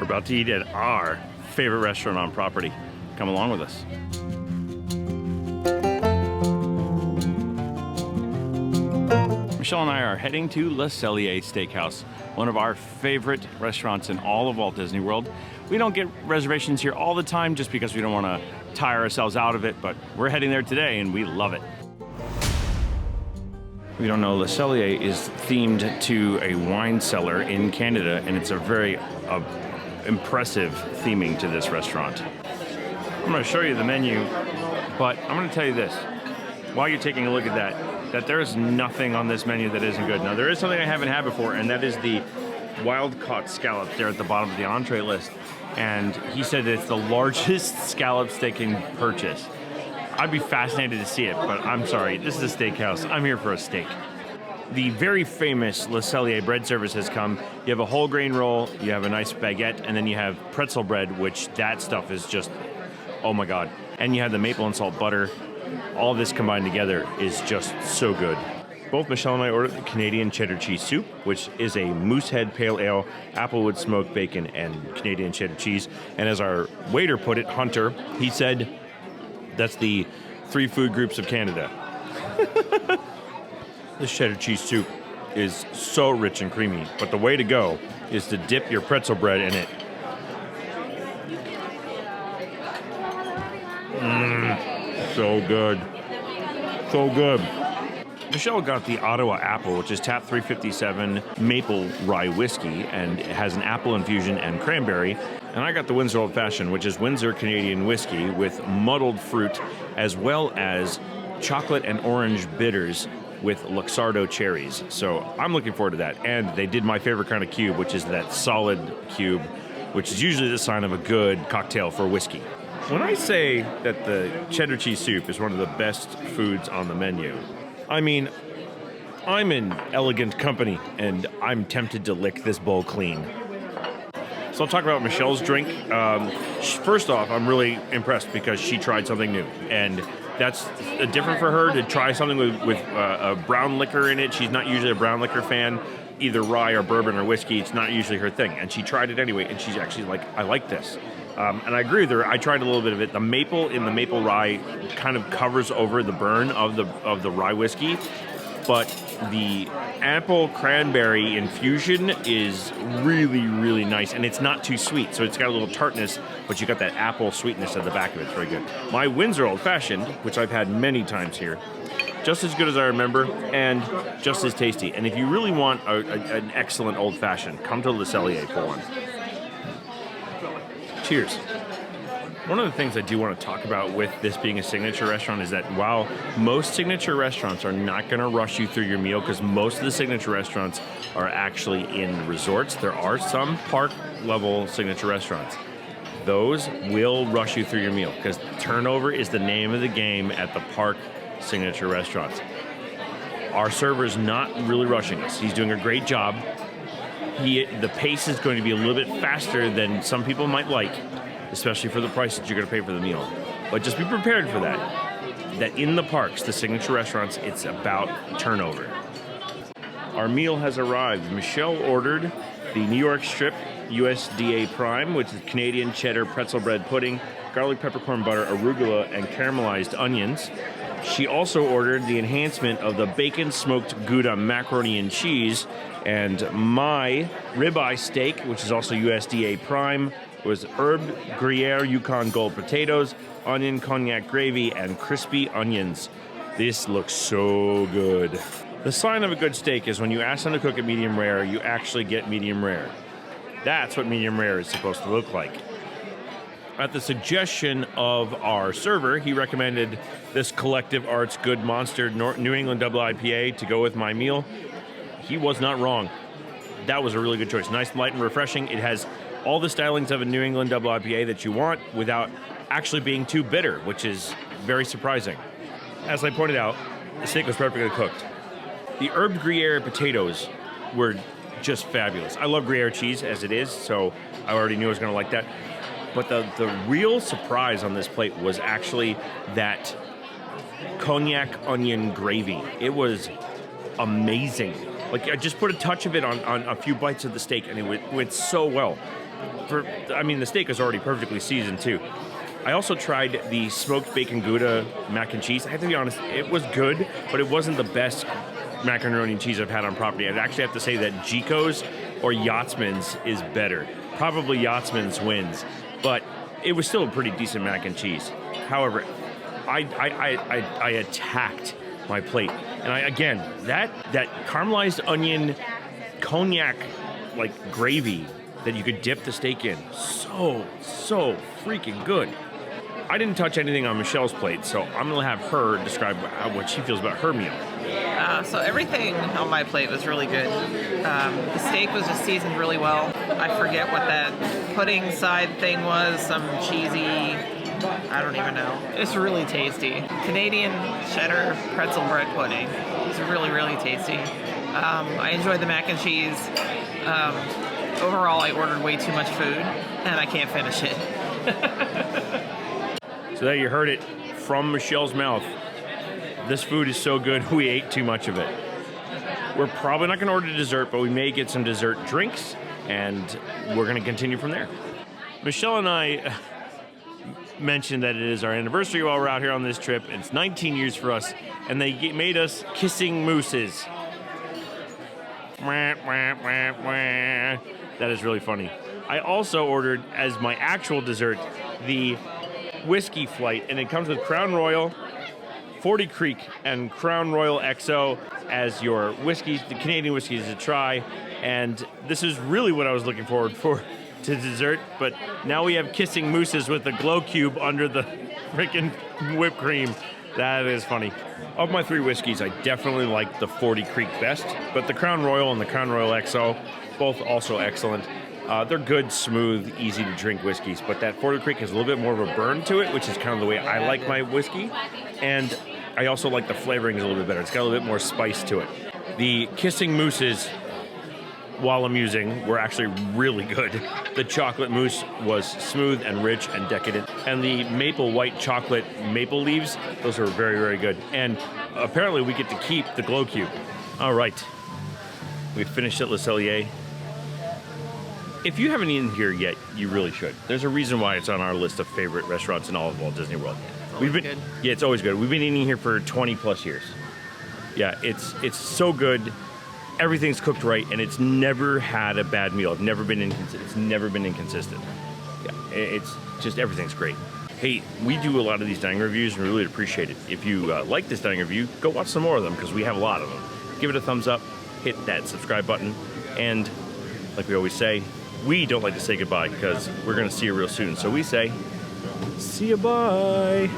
about to eat at our favorite restaurant on property. Come along with us. Michelle and I are heading to Cellier Steakhouse, one of our favorite restaurants in all of Walt Disney World. We don't get reservations here all the time just because we don't want to tire ourselves out of it, but we're heading there today and we love it. We don't know, Cellier is themed to a wine cellar in Canada, and it's a very impressive theming to this restaurant. I'm going to show you the menu, but I'm going to tell you this. While you're taking a look at that there's nothing on this menu that isn't good. Now, there is something I haven't had before, and that is the wild-caught scallops there at the bottom of the entree list. And he said that it's the largest scallop steak in purchase. I'd be fascinated to see it, but I'm sorry, this is a steakhouse. I'm here for a steak. The very famous Cellier bread service has come. You have a whole grain roll, you have a nice baguette, and then you have pretzel bread, which that stuff is just, oh my God. And you have the maple and salt butter. All this combined together is just so good. Both Michelle and I ordered the Canadian Cheddar Cheese Soup, which is a moose head pale ale, applewood smoked bacon, and Canadian cheddar cheese. And as our waiter put it, Hunter, he said, that's the 3 food groups of Canada. This cheddar cheese soup is so rich and creamy, but the way to go is to dip your pretzel bread in it. So good. So good. Michelle got the Ottawa Apple, which is Tap 357 maple rye whiskey, and it has an apple infusion and cranberry. And I got the Windsor Old Fashioned, which is Windsor Canadian whiskey with muddled fruit, as well as chocolate and orange bitters with Luxardo cherries. So I'm looking forward to that. And they did my favorite kind of cube, which is that solid cube, which is usually the sign of a good cocktail for whiskey. When I say that the cheddar cheese soup is one of the best foods on the menu, I mean, I'm in elegant company, and I'm tempted to lick this bowl clean. So I'll talk about Michelle's drink. First off, I'm really impressed because she tried something new, and that's different for her to try something with a brown liquor in it. She's not usually a brown liquor fan, either rye or bourbon or whiskey. It's not usually her thing, and she tried it anyway, and she's actually like, I like this. And I agree with her. I tried a little bit of it. The maple in the maple rye kind of covers over the burn of the rye whiskey, but the apple cranberry infusion is really, really nice, and it's not too sweet. So it's got a little tartness, but you got that apple sweetness at the back of it. It's very good. My Windsor Old Fashioned, which I've had many times here, just as good as I remember, and just as tasty. And if you really want an excellent Old Fashioned, come to Cellier for one. Cheers. One of the things I do want to talk about with this being a signature restaurant is that while most signature restaurants are not going to rush you through your meal, because most of the signature restaurants are actually in resorts, there are some park level signature restaurants. Those will rush you through your meal because turnover is the name of the game at the park signature restaurants. Our server's not really rushing us. He's doing a great job. The pace is going to be a little bit faster than some people might like, especially for the price that you're going to pay for the meal. But just be prepared for that. That in the parks, the signature restaurants, it's about turnover. Our meal has arrived. Michelle ordered the New York Strip USDA Prime, which is Canadian cheddar pretzel bread pudding, garlic peppercorn butter, arugula, and caramelized onions. She also ordered the enhancement of the bacon smoked Gouda macaroni and cheese, and my ribeye steak, which is also USDA Prime, was herb Gruyere Yukon Gold potatoes, onion cognac gravy, and crispy onions. This looks so good. The sign of a good steak is when you ask them to cook it medium rare, you actually get medium rare. That's what medium rare is supposed to look like. At the suggestion of our server, he recommended this Collective Arts Good Monster New England Double IPA to go with my meal. He was not wrong. That was a really good choice. Nice, light, and refreshing. It has all the stylings of a New England Double IPA that you want without actually being too bitter, which is very surprising. As I pointed out, the steak was perfectly cooked. The herb Gruyere potatoes were just fabulous. I love Gruyere cheese as it is, so I already knew I was going to like that. But the real surprise on this plate was actually that cognac onion gravy. It was amazing. Like, I just put a touch of it on a few bites of the steak, and it went so well. I mean, the steak is already perfectly seasoned too. I also tried the smoked bacon Gouda mac and cheese. I have to be honest, it was good, but it wasn't the best macaroni and cheese I've had on property. I'd actually have to say that Jiko's or Yachtsman's is better. Probably Yachtsman's wins, but it was still a pretty decent mac and cheese. However, I attacked my plate, and again that caramelized onion cognac like gravy that you could dip the steak in, so freaking good. I didn't touch anything on Michelle's plate, so I'm gonna have her describe what she feels about her meal. So everything on my plate was really good. The steak was just seasoned really well. I forget what that pudding side thing was, some cheesy, I don't even know. It's really tasty. Canadian cheddar pretzel bread pudding. It's really, really tasty. I enjoyed the mac and cheese. Overall, I ordered way too much food, and I can't finish it. So there you heard it from Michelle's mouth. This food is so good, we ate too much of it. We're probably not going to order dessert, but we may get some dessert drinks, and we're going to continue from there. Michelle and I mentioned that it is our anniversary while we're out here on this trip. It's 19 years for us, and they made us kissing mousses. That is really funny. I also ordered as my actual dessert the Whisky flight, and it comes with Crown Royal, 40 Creek, and Crown Royal XO as your whiskeys, the Canadian whiskeys to try. And this is really what I was looking forward for to dessert, but now we have kissing mousses with the glow cube under the freaking whipped cream. That is funny. Of my 3 whiskeys, I definitely like the 40 Creek best, but the Crown Royal and the Crown Royal XO, both also excellent. They're good, smooth, easy to drink whiskeys, but that 40 Creek has a little bit more of a burn to it, which is kind of the way I like my whiskey. And I also like the flavoring is a little bit better. It's got a little bit more spice to it. The kissing mousses, while amusing, were actually really good. The chocolate mousse was smooth and rich and decadent. And the maple white chocolate maple leaves, those are very, very good. And apparently we get to keep the glow cube. All right, we finished at Le Cellier. If you haven't eaten here yet, you really should. There's a reason why it's on our list of favorite restaurants in all of Walt Disney World. Good. Yeah, it's always good. We've been eating here for 20 plus years. Yeah, it's so good. Everything's cooked right, and it's never had a bad meal. It's never been inconsistent. Yeah, it's just everything's great. Hey, we do a lot of these dining reviews, and we really appreciate it. If you like this dining review, go watch some more of them because we have a lot of them. Give it a thumbs up, hit that subscribe button, and like we always say, we don't like to say goodbye because we're going to see you real soon. So we say, see you, bye.